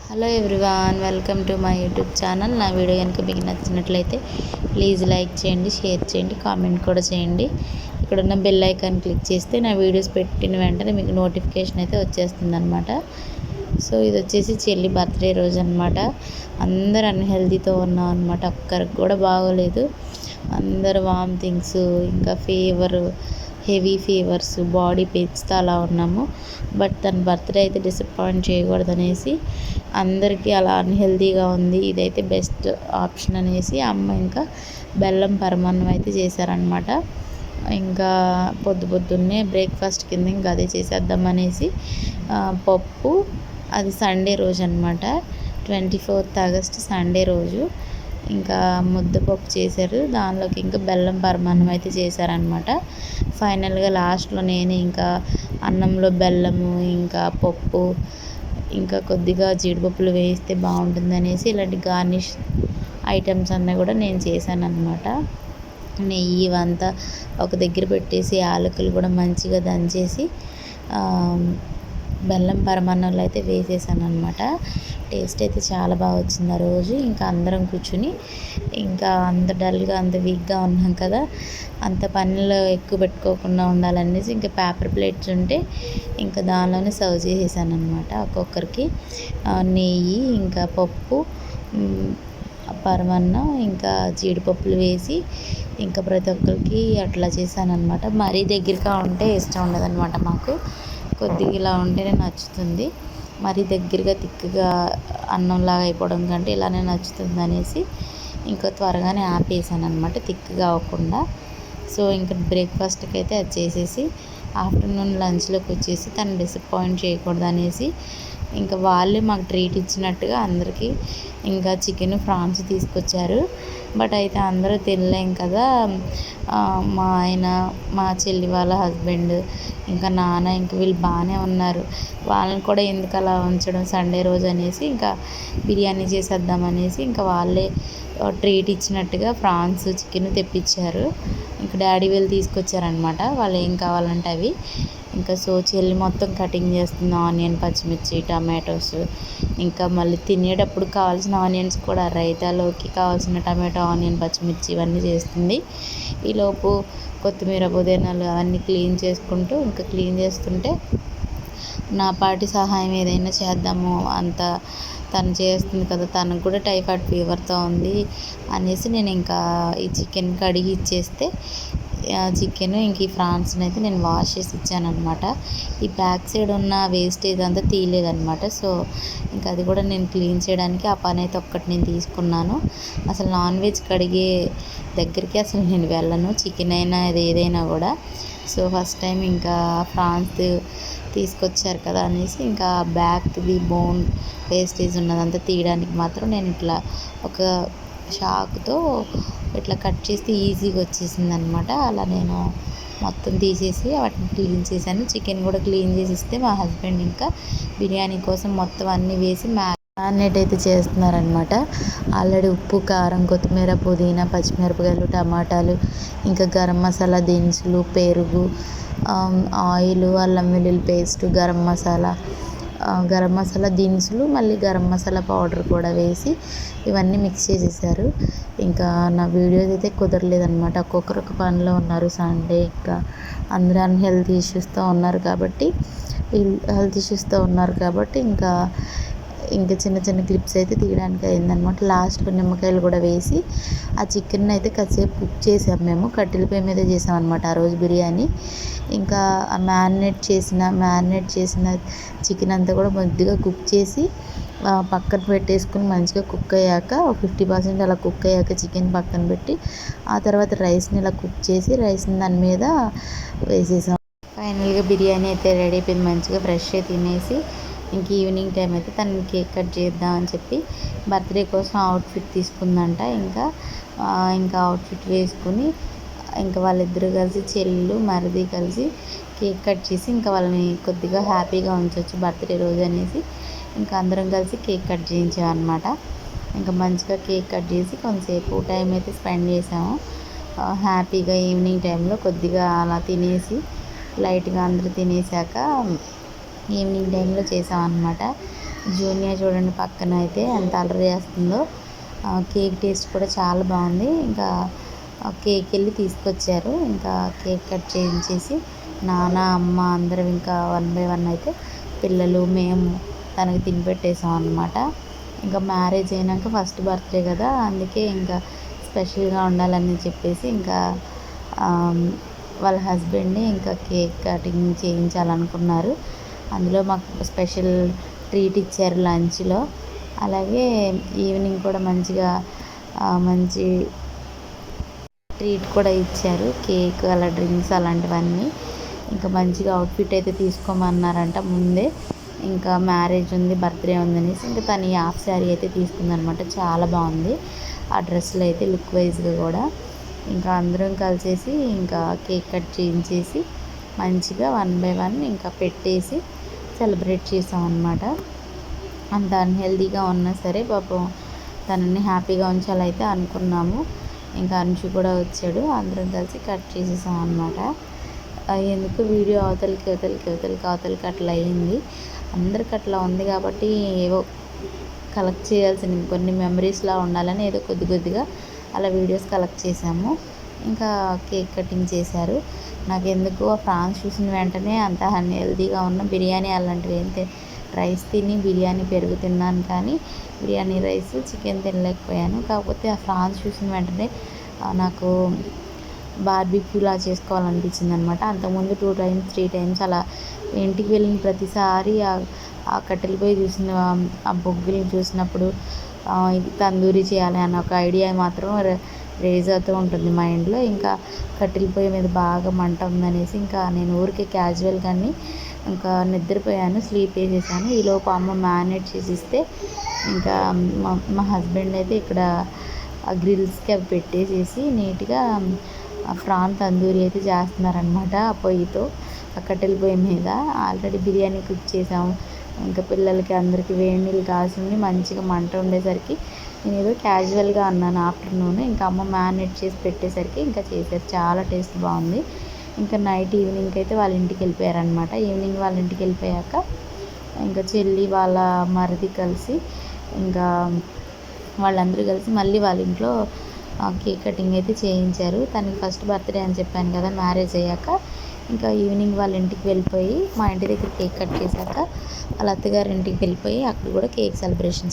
Hello everyone, welcome to my YouTube channel. నా video కనుక మీకు నచ్చినట్లయితే ప్లీజ్ లైక్ చేయండి, షేర్ చేయండి, కామెంట్ కూడా చేయండి. ఇక్కడున్న బెల్ ఐకాన్ క్లిక్ చేస్తే నా వీడియోస్ పెట్టిన వెంటనే మీకు నోటిఫికేషన్ అయితే వచ్చేస్తుంది అనమాట. సో ఇది వచ్చేసి చెల్లి బర్త్డే రోజు అనమాట. అందరు అన్హెల్తీతో ఉన్నాం అనమాట. ఒక్కరికి కూడా బాగోలేదు. అందరు వామిటింగ్స్, ఇంకా హెవీ ఫీవర్స్, బాడీ పెయిన్స్తో అలా ఉన్నాము. బట్ తన బర్త్డే అయితే డిసప్పాయింట్ చేయకూడదనేసి అందరికీ అలా అన్హెల్తీగా ఉంది, ఇదైతే బెస్ట్ ఆప్షన్ అనేసి అమ్మ ఇంకా బెల్లం పరమాన్నం అయితే చేశారనమాట. ఇంకా పొద్దున్నే బ్రేక్ఫాస్ట్ కింద ఇంకా అదే చేసేద్దాం అనేసి పప్పు, అది సండే రోజు అనమాట. 24th ఆగస్ట్ సండే రోజు ఇంకా ముద్దపప్పు చేశారు. దానిలోకి ఇంకా బెల్లం పరమాన్నం అయితే చేశారనమాట. ఫైనల్గా లాస్ట్లో నేను ఇంకా అన్నంలో బెల్లము, ఇంకా పప్పు, ఇంకా కొద్దిగా జీడిపప్పులు వేస్తే బాగుంటుంది అనేసి ఇలాంటి గార్నిష్ ఐటమ్స్ అన్నీ కూడా నేను చేశాను అనమాట. నెయ్యి ఇవంతా ఒక దగ్గర పెట్టేసి యాలకులు కూడా మంచిగా దంచేసి బెల్లం పరమాన్నంలో అయితే వేసేసాను అనమాట. టేస్ట్ అయితే చాలా బాగా వచ్చింది ఆ రోజు. ఇంకా అందరం కూర్చుని, ఇంకా అంత డల్గా అంత వీక్గా ఉన్నాం కదా, అంత పనిలో ఎక్కువ పెట్టుకోకుండా ఉండాలనేసి ఇంకా పేపర్ ప్లేట్స్ ఉంటే ఇంకా దానిలోనే సర్వ్ చేసేసాను అనమాట. ఒక్కొక్కరికి నెయ్యి, ఇంకా పప్పు, పరమాన్నం, ఇంకా జీడిపప్పులు వేసి ఇంకా ప్రతి ఒక్కరికి అట్లా చేశాను అనమాట. మరీ దగ్గరగా ఉంటే ఇష్టం ఉండదన్నమాట మాకు. కొద్దిగా ఇలా ఉంటేనే నచ్చుతుంది. మరీ దగ్గరగా తిక్కుగా అన్నంలాగా అయిపోవడం కంటే ఇలానే నచ్చుతుంది అనేసి ఇంకా త్వరగానే ఆపేసాను అనమాట, తిక్కుగా అవ్వకుండా. సో ఇంకా బ్రేక్ఫాస్ట్కి అయితే అది చేసేసి ఆఫ్టర్నూన్ లంచ్లోకి వచ్చేసి తను డిసప్పాయింట్ చేయకూడదు అనేసి ఇంకా వాళ్ళే మాకు ట్రీట్ ఇచ్చినట్టుగా అందరికీ ఇంకా చికెన్ ఫ్రాన్స్ తీసుకొచ్చారు. బట్ అయితే అందరూ తినలేం కదా. మా ఆయన, మా చెల్లి వాళ్ళ హస్బెండ్, ఇంకా నాన్న, ఇంకా వీళ్ళు బాగానే ఉన్నారు. వాళ్ళని కూడా ఎందుకు అలా ఉంచడం సండే రోజు అనేసి ఇంకా బిర్యానీ చేసేద్దామనేసి ఇంకా వాళ్ళే ట్రీట్ ఇచ్చినట్టుగా ఫ్రాన్స్, చికెన్ తెప్పించారు. ఇంకా డాడీ వీళ్ళు తీసుకొచ్చారనమాట. వాళ్ళు ఏం కావాలంటే అవి. ఇంకా సో చెల్లి మొత్తం కటింగ్ చేస్తుంది, ఆనియన్, పచ్చిమిర్చి, టమాటోస్, ఇంకా మళ్ళీ తినేటప్పుడు కావాల్సిన ఆనియన్స్ కూడా, రైతాలోకి కావాల్సిన టమాటో, ఆనియన్, పచ్చిమిర్చి ఇవన్నీ చేస్తుంది. ఈలోపు కొత్తిమీర, పుదీనాలు అవన్నీ క్లీన్ చేసుకుంటూ ఇంకా క్లీన్ చేస్తుంటే నా పాటి సహాయం ఏదైనా చేద్దాము, అంత తను చేస్తుంది కదా, తనకు కూడా టైఫాయిడ్ ఫీవర్తో ఉంది అనేసి నేను ఇంకా ఈ చికెన్ కడిగి ఇచ్చేస్తే చికెన్ ఇంక ఈ ఫ్రాన్స్ని అయితే నేను వాష్ చేసి ఇచ్చానమాట. ఈ బ్యాక్ సైడ్ ఉన్న వేస్టేజ్ అంతా తీయలేదనమాట. సో ఇంకా అది కూడా నేను క్లీన్ చేయడానికి ఆ పని అయితే ఒక్కటి నేను తీసుకున్నాను. అసలు నాన్ వెజ్ కడిగే దగ్గరికి అసలు నేను వెళ్ళను, చికెన్ అయినా అది ఏదైనా కూడా. సో ఫస్ట్ టైం ఇంకా ఫ్రాన్స్ తీసుకొచ్చారు కదా అనేసి ఇంకా బ్యాక్ది బోన్ వేస్టేజ్ ఉన్నదంతా తీయడానికి మాత్రం నేను ఇట్లా ఒక చాకుతో ఇట్లా కట్ చేస్తే ఈజీగా వచ్చేసింది అనమాట. అలా నేను మొత్తం తీసేసి వాటిని క్లీన్ చేశాను. చికెన్ కూడా క్లీన్ చేసి ఇస్తే మా హస్బెండ్ ఇంకా బిర్యానీ కోసం మొత్తం అన్నీ వేసి మ్యారినేట్ అయితే చేస్తున్నారనమాట. ఆల్రెడీ ఉప్పు, కారం, కొత్తిమీర, పుదీనా, పచ్చిమిరపకాయలు, టమాటాలు, ఇంకా గరం మసాలా దినుసులు, పెరుగు, ఆయిల్, అల్లం వెల్లుల్లి పేస్టు, గరం మసాలా దినుసులు, మళ్ళీ గరం మసాలా పౌడర్ కూడా వేసి ఇవన్నీ మిక్స్ చేసేసారు. ఇంకా నా వీడియోస్ అయితే కుదరలేదనమాట. ఒక్కొక్కరు ఒక పనిలో ఉన్నారు. సండే ఇంకా అందరూ హెల్త్ ఇష్యూస్తో ఉన్నారు కాబట్టి ఇంకా చిన్న చిన్న క్లిప్స్ అయితే తీయడానికి అయిందనమాట. లాస్ట్లో నిమ్మకాయలు కూడా వేసి ఆ చికెన్ అయితే కాసేపు కుక్ చేసాం. మేము కట్టెల పొయ్యి మీద చేసామన్నమాట ఆ రోజు బిర్యానీ. ఇంకా ఆ మ్యారినేట్ చేసిన చికెన్ అంతా కూడా కొద్దిగా కుక్ చేసి పక్కన పెట్టేసుకుని మంచిగా కుక్ అయ్యాక 50% అలా కుక్ అయ్యాక చికెన్ పక్కన పెట్టి ఆ తర్వాత రైస్ని ఇలా కుక్ చేసి రైస్ని దాని మీద వేసేసాం. ఫైనల్గా బిర్యానీ అయితే రెడీ అయిపోయింది. మంచిగా ఫ్రెష్గా తినేసి ఇంక ఈవినింగ్ టైం అయితే తనని కేక్ కట్ చేద్దామని చెప్పి బర్త్డే కోసం అవుట్ఫిట్ తీసుకుందంట. ఇంకా అవుట్ఫిట్ వేసుకుని ఇంకా వాళ్ళిద్దరూ కలిసి, చెల్లు మరిది కలిసి కేక్ కట్ చేసి ఇంకా వాళ్ళని కొద్దిగా హ్యాపీగా ఉంచవచ్చు బర్త్డే రోజు అనేసి ఇంకా అందరం కలిసి కేక్ కట్ చేయించామన్నమాట. ఇంకా మంచిగా కేక్ కట్ చేసి కొంతసేపు టైం అయితే స్పెండ్ చేసాము హ్యాపీగా. ఈవినింగ్ టైంలో కొద్దిగా అలా తినేసి లైట్గా అందరూ తినేసాక ఈవినింగ్ టైంలో చేసామన్నమాట. జూనియర్ చూడండి పక్కన అయితే ఎంత అల్లరి చేస్తుందో. కేక్ టేస్ట్ కూడా చాలా బాగుంది. ఇంకా కేక్ వెళ్ళి తీసుకొచ్చారు. ఇంకా కేక్ కట్ చేయించేసి నాన్న అమ్మ అందరం ఇంకా 1 బై 1 అయితే పిల్లలు మేము తనకి తినిపెట్టేసాం అనమాట. ఇంకా మ్యారేజ్ అయినాక ఫస్ట్ బర్త్డే కదా, అందుకే ఇంకా స్పెషల్గా ఉండాలని చెప్పేసి ఇంకా వాళ్ళ హస్బెండ్ని ఇంకా కేక్ కటింగ్ చేయించాలనుకున్నారు. అందులో మాకు స్పెషల్ ట్రీట్ ఇచ్చారు లంచ్లో. అలాగే ఈవినింగ్ కూడా మంచి ట్రీట్ కూడా ఇచ్చారు, కేక్ అలా డ్రింక్స్ అలాంటివన్నీ. ఇంకా మంచిగా అవుట్ఫిట్ అయితే తీసుకోమన్నారంట ముందే. ఇంకా మ్యారేజ్ ఉంది, బర్త్డే ఉందనేసి ఇంకా తను ఈ హాఫ్ శారీ అయితే తీసుకుందనమాట. చాలా బాగుంది ఆ డ్రెస్లో అయితే, లుక్ వైజ్గా కూడా. ఇంకా అందరం కలిసేసి ఇంకా కేక్ కట్ చేయించేసి మంచిగా 1 బై 1 ఇంకా పెట్టేసి సెలబ్రేట్ చేసాం అన్నమాట. అంత అన్హెల్దీగా ఉన్నా సరే పాపం తనని హ్యాపీగా ఉంచాలైతే అనుకున్నాము. ఇంకా అంశు కూడా వచ్చాడు, అందరం కలిసి కట్ చేసేసాం అన్నమాట. ఎందుకు వీడియో అవతలికి అట్లా అయ్యింది. అందరికి అట్లా ఉంది కాబట్టి ఏవో కలెక్ట్ చేయాల్సిన కొన్ని మెమరీస్లా ఉండాలని ఏదో కొద్దిగా అలా వీడియోస్ కలెక్ట్ చేసాము. ఇంకా కేక్ కటింగ్ చేశారు. నాకు ఎందుకు ఆ ఫ్రాన్స్ చూసిన వెంటనే అంత అన్హెల్దీగా ఉన్న బిర్యానీ అలాంటివి రైస్ తిని బిర్యానీ పెరుగు తిన్నాను, కానీ బిర్యానీ రైస్ చికెన్ తినలేకపోయాను. కాకపోతే ఆ ఫ్రాన్స్ చూసిన వెంటనే నాకు బార్బిక్యూలా చేసుకోవాలనిపించింది అనమాట. అంతకుముందు 2 టైమ్స్ 3 టైమ్స్ అలా ఇంటికి వెళ్ళిన ప్రతిసారి ఆ కట్టెల పొయ్యి చూసిన ఆ బొగ్గులు చూసినప్పుడు ఇది తందూరి చేయాలి అన్న ఒక ఐడియా మాత్రం రేజ్ అవుతూ ఉంటుంది మైండ్లో. ఇంకా కట్టెల పొయ్యి మీద బాగా మంట ఉందనేసి ఇంకా నేను ఊరికే క్యాజువల్గాని ఇంకా నిద్రపోయాను, స్లీప్ వేసేసాను. ఈలోపు అమ్మ మ్యారినేట్ చేసి ఇస్తే ఇంకా మా హస్బెండ్ అయితే ఇక్కడ ఆ గ్రిల్స్కి అవి పెట్టేసేసి నీట్గా ప్రాన్ తందూరి అయితే చేస్తున్నారనమాట ఆ పొయ్యితో, ఆ కట్టెల పొయ్యి మీద. ఆల్రెడీ బిర్యానీ కుక్ చేసాము. ఇంకా పిల్లలకి అందరికీ వేడి నీళ్ళు కాసి మంచిగా మంట ఉండేసరికి నేను ఏదో క్యాజువల్గా అన్నాను ఆఫ్టర్నూన్. ఇంకా అమ్మ మ్యారినేట్ చేసి పెట్టేసరికి ఇంకా చేశారు. చాలా టేస్ట్ బాగుంది. ఇంకా ఈవినింగ్కి అయితే వాళ్ళ ఇంటికి వెళ్ళిపోయారనమాట. ఈవినింగ్ వాళ్ళ ఇంటికి వెళ్ళిపోయాక ఇంకా చెల్లి వాళ్ళ మరిది కలిసి ఇంకా వాళ్ళందరూ కలిసి మళ్ళీ వాళ్ళ ఇంట్లో కేక్ కటింగ్ అయితే చేయించారు. తనకి ఫస్ట్ బర్త్డే అని చెప్పాను కదా, మ్యారేజ్ అయ్యాక. ఇంకా ఈవినింగ్ వాళ్ళ ఇంటికి వెళ్ళిపోయి మా ఇంటి దగ్గర కేక్ కట్ చేశాక వాళ్ళ అత్తగారి ఇంటికి వెళ్ళిపోయి అక్కడ కూడా కేక్ సెలబ్రేషన్స్